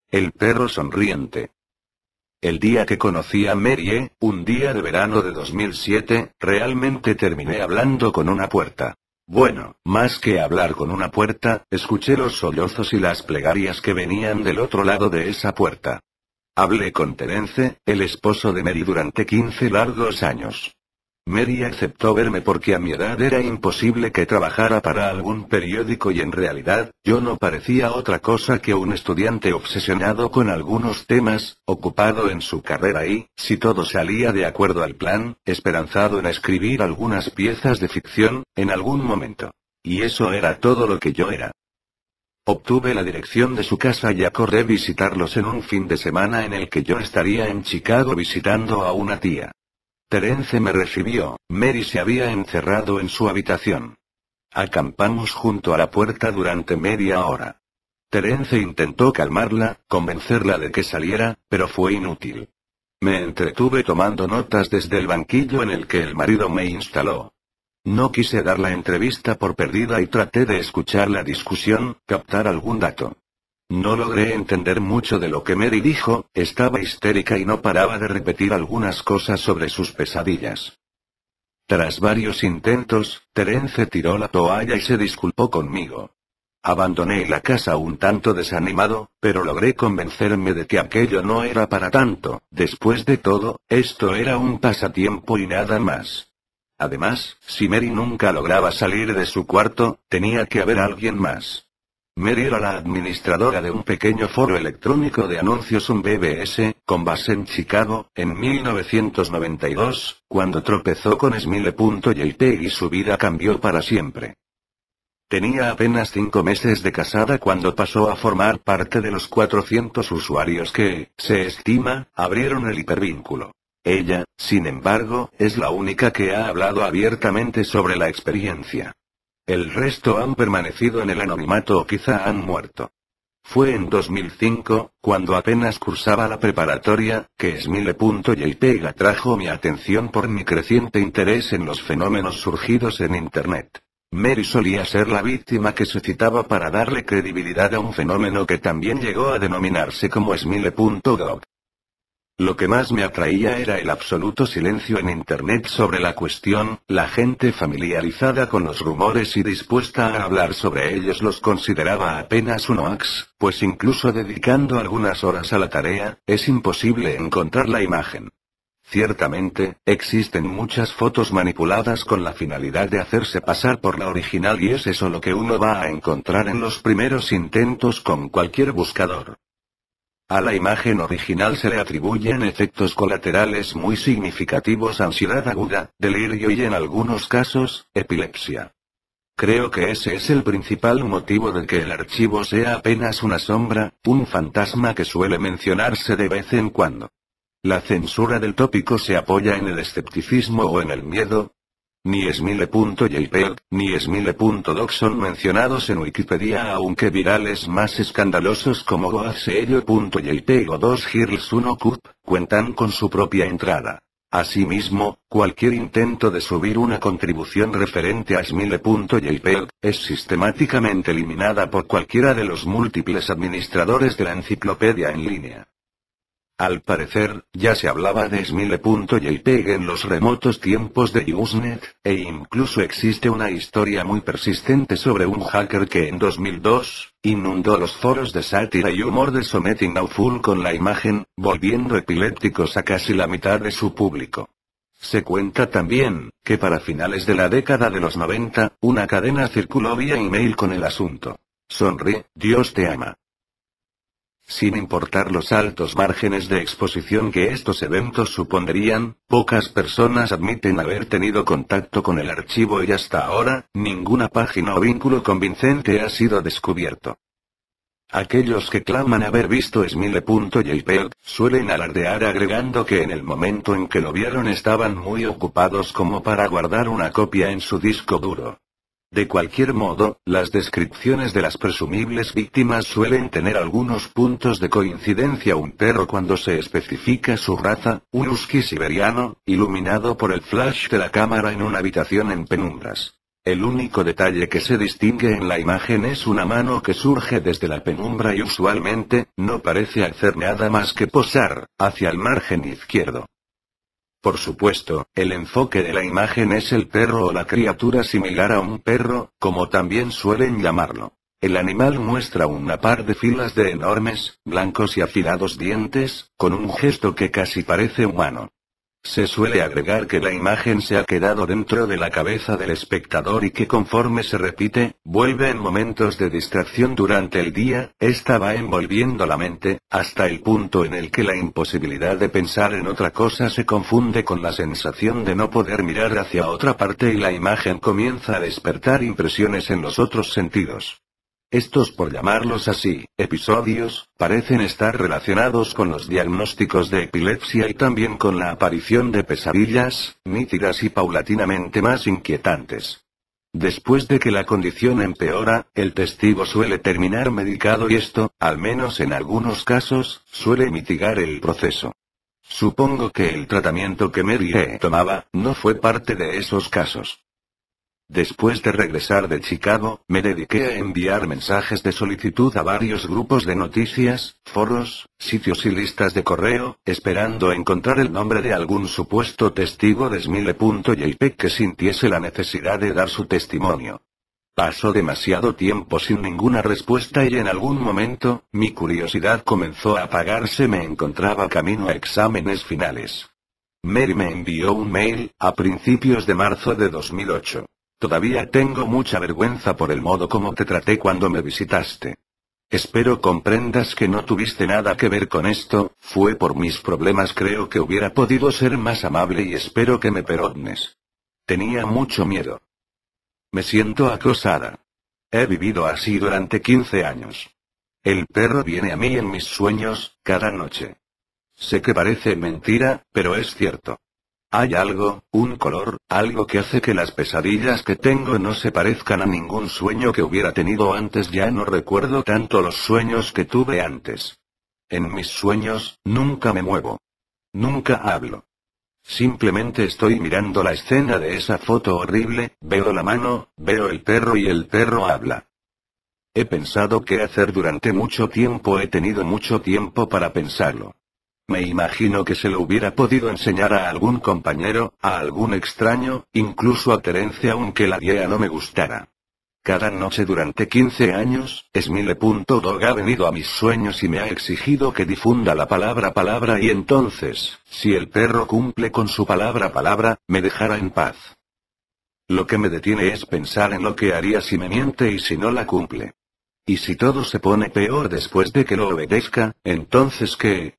El perro sonriente. El día que conocí a Mary, un día de verano de 2007, realmente terminé hablando con una puerta. Bueno, más que hablar con una puerta, escuché los sollozos y las plegarias que venían del otro lado de esa puerta. Hablé con Terence, el esposo de Mary, durante 15 largos años. Mary aceptó verme porque a mi edad era imposible que trabajara para algún periódico y en realidad, yo no parecía otra cosa que un estudiante obsesionado con algunos temas, ocupado en su carrera y, si todo salía de acuerdo al plan, esperanzado en escribir algunas piezas de ficción, en algún momento. Y eso era todo lo que yo era. Obtuve la dirección de su casa y acordé visitarlos en un fin de semana en el que yo estaría en Chicago visitando a una tía. Terence me recibió. Mary se había encerrado en su habitación. Acampamos junto a la puerta durante media hora. Terence intentó calmarla, convencerla de que saliera, pero fue inútil. Me entretuve tomando notas desde el banquillo en el que el marido me instaló. No quise dar la entrevista por perdida y traté de escuchar la discusión, captar algún dato. No logré entender mucho de lo que Mary dijo, estaba histérica y no paraba de repetir algunas cosas sobre sus pesadillas. Tras varios intentos, Terence tiró la toalla y se disculpó conmigo. Abandoné la casa un tanto desanimado, pero logré convencerme de que aquello no era para tanto. Después de todo, esto era un pasatiempo y nada más. Además, si Mary nunca lograba salir de su cuarto, tenía que haber alguien más. Mary era la administradora de un pequeño foro electrónico de anuncios, un BBS, con base en Chicago, en 1992, cuando tropezó con Smile.jpg y su vida cambió para siempre. Tenía apenas 5 meses de casada cuando pasó a formar parte de los 400 usuarios que, se estima, abrieron el hipervínculo. Ella, sin embargo, es la única que ha hablado abiertamente sobre la experiencia. El resto han permanecido en el anonimato o quizá han muerto. Fue en 2005, cuando apenas cursaba la preparatoria, que Smile.jpg atrajo mi atención por mi creciente interés en los fenómenos surgidos en Internet. Mary solía ser la víctima que se citaba para darle credibilidad a un fenómeno que también llegó a denominarse como Smile.gov. Lo que más me atraía era el absoluto silencio en Internet sobre la cuestión, la gente familiarizada con los rumores y dispuesta a hablar sobre ellos los consideraba apenas un hoax, pues incluso dedicando algunas horas a la tarea, es imposible encontrar la imagen. Ciertamente, existen muchas fotos manipuladas con la finalidad de hacerse pasar por la original y es eso lo que uno va a encontrar en los primeros intentos con cualquier buscador. A la imagen original se le atribuyen efectos colaterales muy significativos: ansiedad aguda, delirio y en algunos casos, epilepsia. Creo que ese es el principal motivo de que el archivo sea apenas una sombra, un fantasma que suele mencionarse de vez en cuando. La censura del tópico se apoya en el escepticismo o en el miedo. Ni Smile.jpg, ni Smile.doc son mencionados en Wikipedia, aunque virales más escandalosos como goasello.jpg o 2girls1cup, cuentan con su propia entrada. Asimismo, cualquier intento de subir una contribución referente a Smile.jpg, es sistemáticamente eliminada por cualquiera de los múltiples administradores de la enciclopedia en línea. Al parecer, ya se hablaba de Smile.jpg en los remotos tiempos de Usenet, e incluso existe una historia muy persistente sobre un hacker que en 2002, inundó los foros de sátira y humor de Something Awful con la imagen, volviendo epilépticos a casi la mitad de su público. Se cuenta también, que para finales de la década de los 90, una cadena circuló vía email con el asunto. Sonríe, Dios te ama. Sin importar los altos márgenes de exposición que estos eventos supondrían, pocas personas admiten haber tenido contacto con el archivo y hasta ahora, ninguna página o vínculo convincente ha sido descubierto. Aquellos que claman haber visto Smile.jpg, suelen alardear agregando que en el momento en que lo vieron estaban muy ocupados como para guardar una copia en su disco duro. De cualquier modo, las descripciones de las presumibles víctimas suelen tener algunos puntos de coincidencia. Un perro cuando se especifica su raza, un husky siberiano, iluminado por el flash de la cámara en una habitación en penumbras. El único detalle que se distingue en la imagen es una mano que surge desde la penumbra y usualmente, no parece hacer nada más que posar, hacia el margen izquierdo. Por supuesto, el enfoque de la imagen es el perro o la criatura similar a un perro, como también suelen llamarlo. El animal muestra una par de filas de enormes, blancos y afilados dientes, con un gesto que casi parece humano. Se suele agregar que la imagen se ha quedado dentro de la cabeza del espectador y que conforme se repite, vuelve en momentos de distracción durante el día, esta va envolviendo la mente, hasta el punto en el que la imposibilidad de pensar en otra cosa se confunde con la sensación de no poder mirar hacia otra parte y la imagen comienza a despertar impresiones en los otros sentidos. Estos, por llamarlos así, episodios, parecen estar relacionados con los diagnósticos de epilepsia y también con la aparición de pesadillas, nítidas y paulatinamente más inquietantes. Después de que la condición empeora, el testigo suele terminar medicado y esto, al menos en algunos casos, suele mitigar el proceso. Supongo que el tratamiento que Mary tomaba, no fue parte de esos casos. Después de regresar de Chicago, me dediqué a enviar mensajes de solicitud a varios grupos de noticias, foros, sitios y listas de correo, esperando encontrar el nombre de algún supuesto testigo de Smile.jpg que sintiese la necesidad de dar su testimonio. Pasó demasiado tiempo sin ninguna respuesta y en algún momento, mi curiosidad comenzó a apagarse. Me encontraba camino a exámenes finales. Mary me envió un mail, a principios de marzo de 2008. Todavía tengo mucha vergüenza por el modo como te traté cuando me visitaste. Espero comprendas que no tuviste nada que ver con esto, fue por mis problemas. Creo que hubiera podido ser más amable y espero que me perdones. Tenía mucho miedo. Me siento acosada. He vivido así durante 15 años. El perro viene a mí en mis sueños, cada noche. Sé que parece mentira, pero es cierto. Hay algo, un color, algo que hace que las pesadillas que tengo no se parezcan a ningún sueño que hubiera tenido antes. Ya no recuerdo tanto los sueños que tuve antes. En mis sueños, nunca me muevo. Nunca hablo. Simplemente estoy mirando la escena de esa foto horrible, veo la mano, veo el perro y el perro habla. He pensado qué hacer durante mucho tiempo, he tenido mucho tiempo para pensarlo. Me imagino que se lo hubiera podido enseñar a algún compañero, a algún extraño, incluso a Terence, aunque la idea no me gustara. Cada noche durante 15 años, Smile.dog ha venido a mis sueños y me ha exigido que difunda la palabra y entonces, si el perro cumple con su palabra, me dejará en paz. Lo que me detiene es pensar en lo que haría si me miente y si no la cumple. Y si todo se pone peor después de que lo obedezca, entonces ¿qué?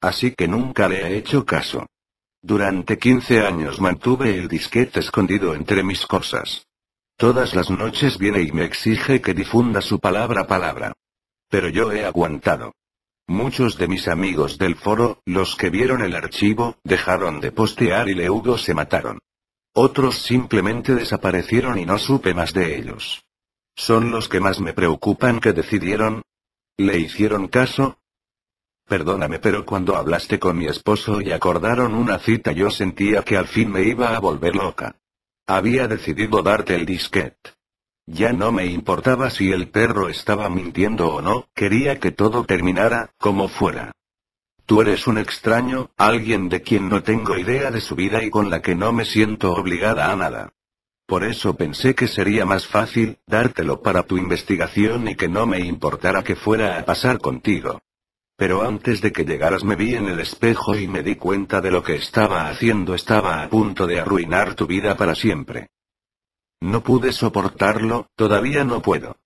Así que nunca le he hecho caso. Durante 15 años mantuve el disquete escondido entre mis cosas. Todas las noches viene y me exige que difunda su palabra. Pero yo he aguantado. Muchos de mis amigos del foro, los que vieron el archivo, dejaron de postear y luego se mataron. Otros simplemente desaparecieron y no supe más de ellos. Son los que más me preocupan. ¿Qué decidieron? ¿Le hicieron caso? Perdóname, pero cuando hablaste con mi esposo y acordaron una cita, yo sentía que al fin me iba a volver loca. Había decidido darte el disquete. Ya no me importaba si el perro estaba mintiendo o no, quería que todo terminara, como fuera. Tú eres un extraño, alguien de quien no tengo idea de su vida y con la que no me siento obligada a nada. Por eso pensé que sería más fácil dártelo para tu investigación y que no me importara que fuera a pasar contigo. Pero antes de que llegaras me vi en el espejo y me di cuenta de lo que estaba haciendo. Estaba a punto de arruinar tu vida para siempre. No pude soportarlo, todavía no puedo.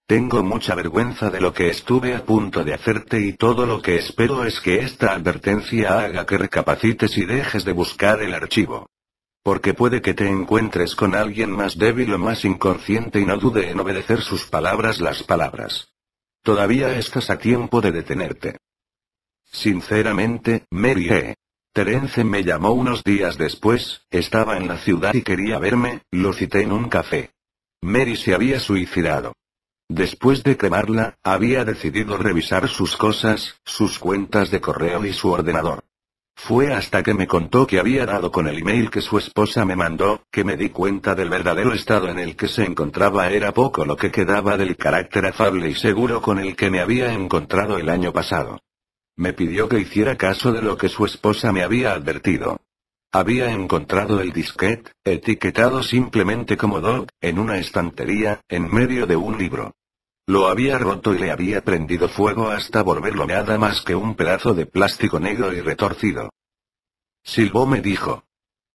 Tengo mucha vergüenza de lo que estuve a punto de hacerte y todo lo que espero es que esta advertencia haga que recapacites y dejes de buscar el archivo. Porque puede que te encuentres con alguien más débil o más inconsciente y no dude en obedecer sus palabras. Las palabras. Todavía estás a tiempo de detenerte. Sinceramente, Mary. Terence me llamó unos días después, estaba en la ciudad y quería verme, lo cité en un café. Mary se había suicidado. Después de cremarla, había decidido revisar sus cosas, sus cuentas de correo y su ordenador. Fue hasta que me contó que había dado con el email que su esposa me mandó, que me di cuenta del verdadero estado en el que se encontraba. Era poco lo que quedaba del carácter afable y seguro con el que me había encontrado el año pasado. Me pidió que hiciera caso de lo que su esposa me había advertido. Había encontrado el disquete, etiquetado simplemente como Dog, en una estantería, en medio de un libro. Lo había roto y le había prendido fuego hasta volverlo nada más que un pedazo de plástico negro y retorcido. Silbó, me dijo.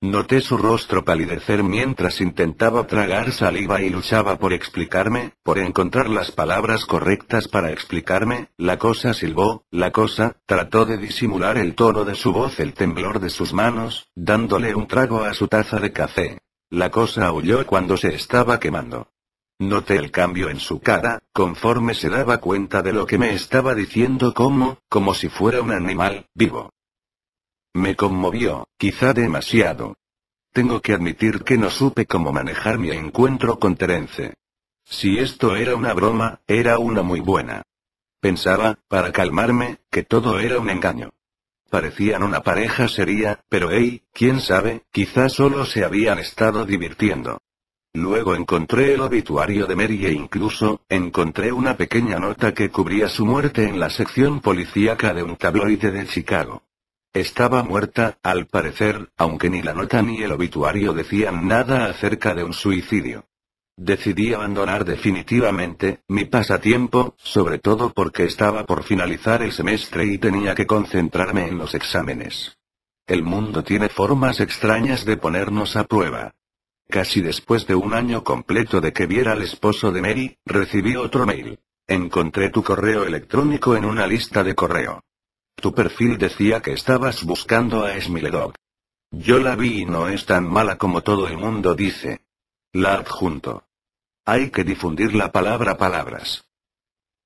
Noté su rostro palidecer mientras intentaba tragar saliva y luchaba por explicarme, por encontrar las palabras correctas para explicarme. La cosa, silbó, la cosa. Trató de disimular el tono de su voz, el temblor de sus manos, dándole un trago a su taza de café. La cosa aulló cuando se estaba quemando. Noté el cambio en su cara, conforme se daba cuenta de lo que me estaba diciendo, como si fuera un animal vivo. Me conmovió, quizá demasiado. Tengo que admitir que no supe cómo manejar mi encuentro con Terence. Si esto era una broma, era una muy buena. Pensaba, para calmarme, que todo era un engaño. Parecían una pareja seria, pero quién sabe, quizá solo se habían estado divirtiendo. Luego encontré el obituario de Mary e incluso, encontré una pequeña nota que cubría su muerte en la sección policíaca de un tabloide de Chicago. Estaba muerta, al parecer, aunque ni la nota ni el obituario decían nada acerca de un suicidio. Decidí abandonar definitivamente mi pasatiempo, sobre todo porque estaba por finalizar el semestre y tenía que concentrarme en los exámenes. El mundo tiene formas extrañas de ponernos a prueba. Casi después de un año completo de que viera al esposo de Mary, recibí otro mail. Encontré tu correo electrónico en una lista de correo. Tu perfil decía que estabas buscando a Smiledog. Yo la vi y no es tan mala como todo el mundo dice. La adjunto. Hay que difundir la palabra palabras.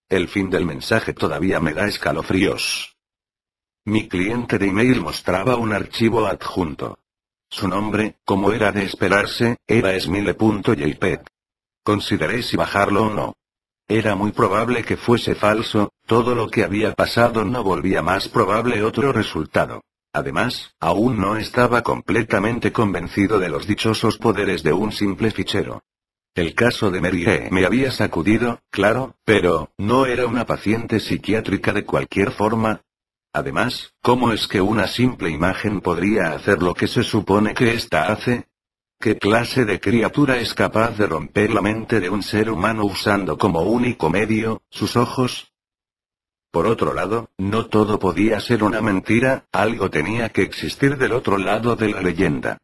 El fin del mensaje todavía me da escalofríos. Mi cliente de email mostraba un archivo adjunto. Su nombre, como era de esperarse, era smile.jpg. Consideré si bajarlo o no. Era muy probable que fuese falso, todo lo que había pasado no volvía más probable otro resultado. Además, aún no estaba completamente convencido de los dichosos poderes de un simple fichero. El caso de Mary me había sacudido, claro, pero, ¿no era una paciente psiquiátrica de cualquier forma? Además, ¿cómo es que una simple imagen podría hacer lo que se supone que ésta hace? ¿Qué clase de criatura es capaz de romper la mente de un ser humano usando como único medio, sus ojos? Por otro lado, no todo podía ser una mentira, algo tenía que existir del otro lado de la leyenda.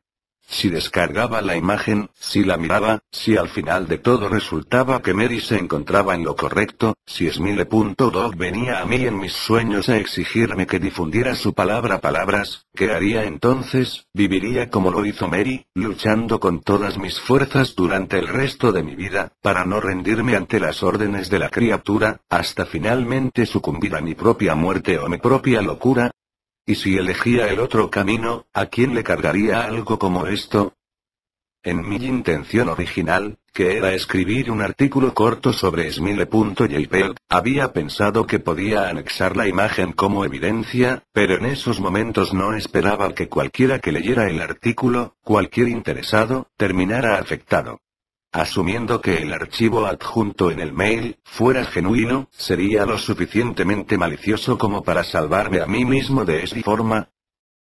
Si descargaba la imagen, si la miraba, si al final de todo resultaba que Mary se encontraba en lo correcto, si Smile.dog venía a mí en mis sueños a exigirme que difundiera su palabra palabras, ¿qué haría entonces? Viviría como lo hizo Mary, luchando con todas mis fuerzas durante el resto de mi vida, para no rendirme ante las órdenes de la criatura, hasta finalmente sucumbir a mi propia muerte o mi propia locura. ¿Y si elegía el otro camino, a quién le cargaría algo como esto? En mi intención original, que era escribir un artículo corto sobre Smile.jpg, había pensado que podía anexar la imagen como evidencia, pero en esos momentos no esperaba que cualquiera que leyera el artículo, cualquier interesado, terminara afectado. Asumiendo que el archivo adjunto en el mail fuera genuino, sería lo suficientemente malicioso como para salvarme a mí mismo de esa forma.